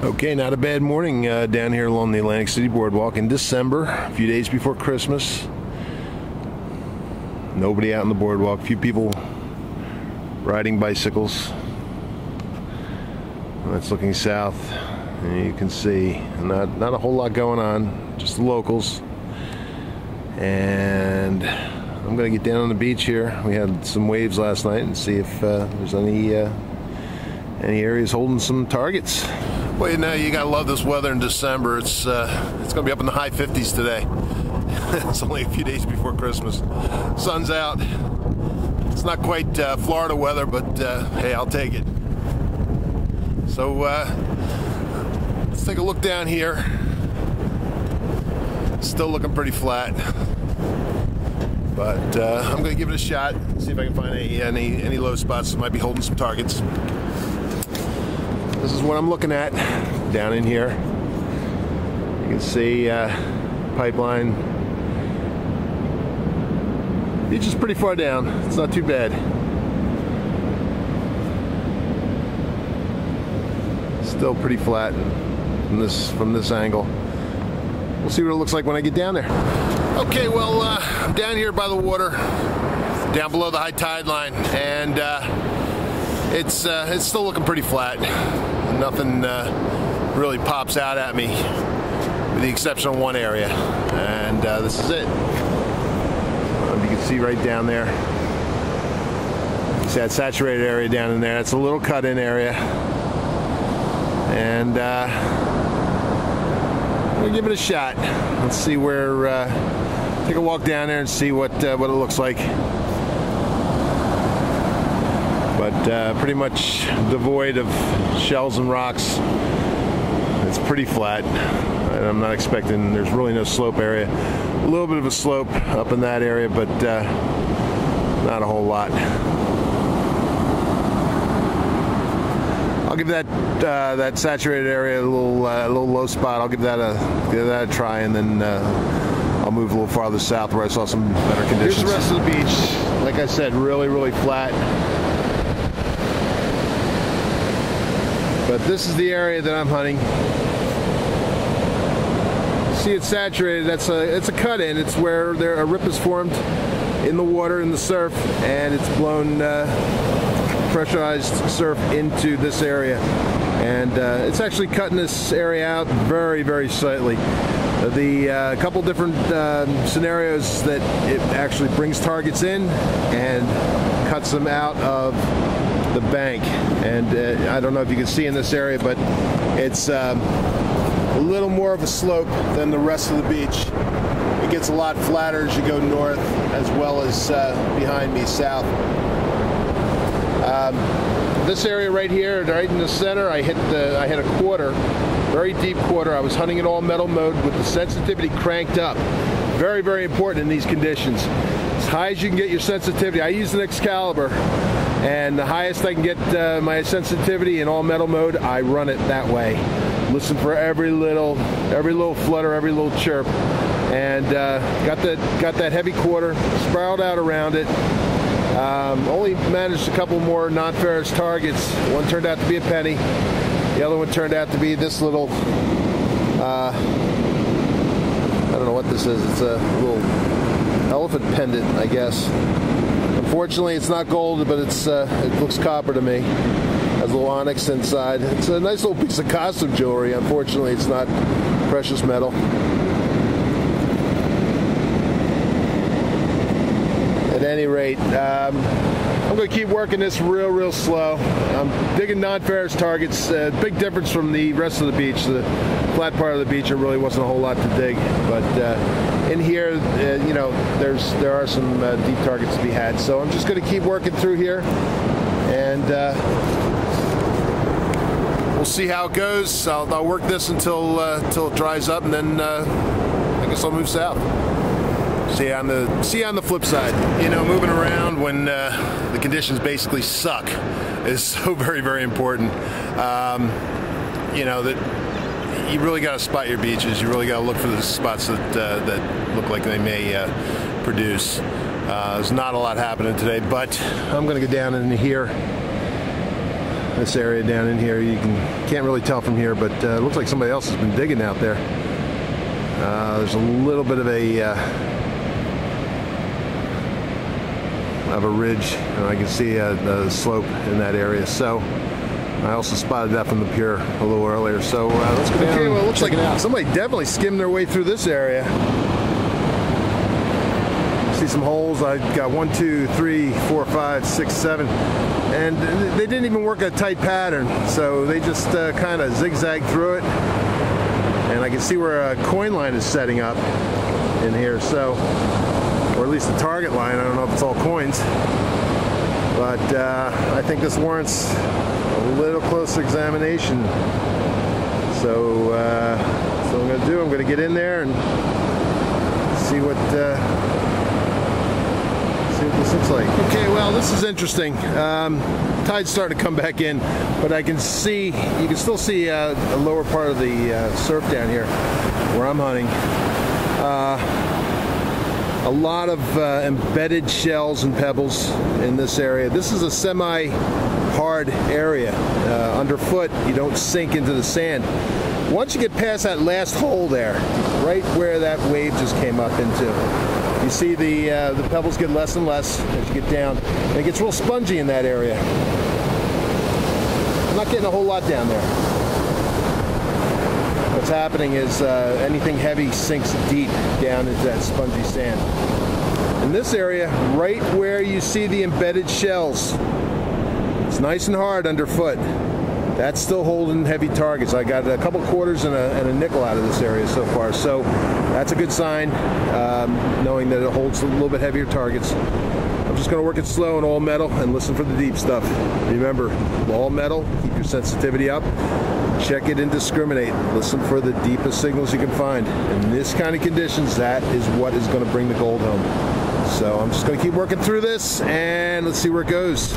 Okay, not a bad morning down here along the Atlantic City Boardwalk in December, a few days before Christmas. Nobody out on the boardwalk, few people riding bicycles. That's looking south, and you can see not a whole lot going on, just the locals. And I'm gonna get down on the beach here. We had some waves last night and see if there's any areas holding some targets. Well, you know, you gotta love this weather in December. It's gonna be up in the high 50s today. It's only a few days before Christmas. Sun's out. It's not quite Florida weather, but hey, I'll take it. So let's take a look down here. Still looking pretty flat, but I'm gonna give it a shot. See if I can find any low spots that might be holding some targets. This is what I'm looking at down in here. You can see pipeline. Beach is pretty far down. It's not too bad. Still pretty flat from this angle. We'll see what it looks like when I get down there. Okay, well, I'm down here by the water, down below the high tide line, and it's still looking pretty flat. Nothing really pops out at me, with the exception of one area, and this is it. You can see right down there. You see that saturated area down in there. That's a little cut-in area, and we'll give it a shot. Let's see where. Take a walk down there and see what it looks like. But pretty much devoid of shells and rocks. It's pretty flat. I'm not expecting, there's really no slope area. A little bit of a slope up in that area, but not a whole lot. I'll give that saturated area a little low spot. I'll give that a try, and then I'll move a little farther south where I saw some better conditions. Here's the rest of the beach. Like I said, really flat. But this is the area that I'm hunting. See, it's saturated. It's a cut-in. It's where a rip is formed in the water, in the surf, and it's blown pressurized surf into this area. And it's actually cutting this area out very slightly. The couple different scenarios that it actually brings targets in and cuts them out of the bank. And I don't know if you can see in this area, but it's a little more of a slope than the rest of the beach. It gets a lot flatter as you go north, as well as behind me south. This area right here, right in the center, I hit a quarter, very deep quarter. I was hunting in all metal mode with the sensitivity cranked up. Very important in these conditions. As high as you can get your sensitivity. I use an Excalibur, and the highest I can get my sensitivity in all metal mode, I run it that way. Listen for every little flutter, every little chirp, and got that heavy quarter, spiraled out around it. Only managed a couple more non-ferrous targets. One turned out to be a penny. The other one turned out to be this little, I don't know what this is. It's a little elephant pendant, I guess. Unfortunately, it's not gold, but it looks copper to me. Has a little onyx inside. It's a nice little piece of costume jewelry. Unfortunately, it's not precious metal. At any rate, I'm going to keep working this real slow. I'm digging non-ferrous targets. Big difference from the rest of the beach. The flat part of the beach, there really wasn't a whole lot to dig. But in here, you know, there are some deep targets to be had. So I'm just going to keep working through here, and we'll see how it goes. I'll work this until it dries up, and then I guess I'll move south. See you on the flip side. You know, moving around when the conditions basically suck is so very important. You know, that you really got to spot your beaches. You really got to look for the spots that look like they may produce. There's not a lot happening today, but I'm going to go down in here. this area down in here. You can't really tell from here, but it looks like somebody else has been digging out there. There's a little bit of a ridge, and I can see the slope in that area. So I also spotted that from the pier a little earlier. So let's go down. Okay, well, it looks like somebody definitely skimmed their way through this area. See some holes. I got 1, 2, 3, 4, 5, 6, 7, and they didn't even work a tight pattern. So they just kind of zigzagged through it, and I can see where a coin line is setting up in here. So, or at least the target line. I don't know if it's all coins, but I think this warrants a little closer examination. So, what I'm going to do, I'm going to get in there and see what this looks like. Okay, well, this is interesting. Tide's starting to come back in, but I can see, you can still see a lower part of the surf down here where I'm hunting. A lot of embedded shells and pebbles in this area. This is a semi-hard area. Underfoot, you don't sink into the sand. Once you get past that last hole there, right where that wave just came up into, you see the pebbles get less and less as you get down. And it gets real spongy in that area. I'm not getting a whole lot down there. What's happening is anything heavy sinks deep down into that spongy sand. In this area, right where you see the embedded shells, it's nice and hard underfoot. That's still holding heavy targets. I got a couple quarters and a nickel out of this area so far. So that's a good sign, knowing that it holds a little bit heavier targets. I'm just going to work it slow and all metal and listen for the deep stuff. Remember, all metal, keep your sensitivity up. Check it and discriminate. Listen for the deepest signals you can find. In this kind of conditions, that is what is going to bring the gold home. So I'm just going to keep working through this, and let's see where it goes.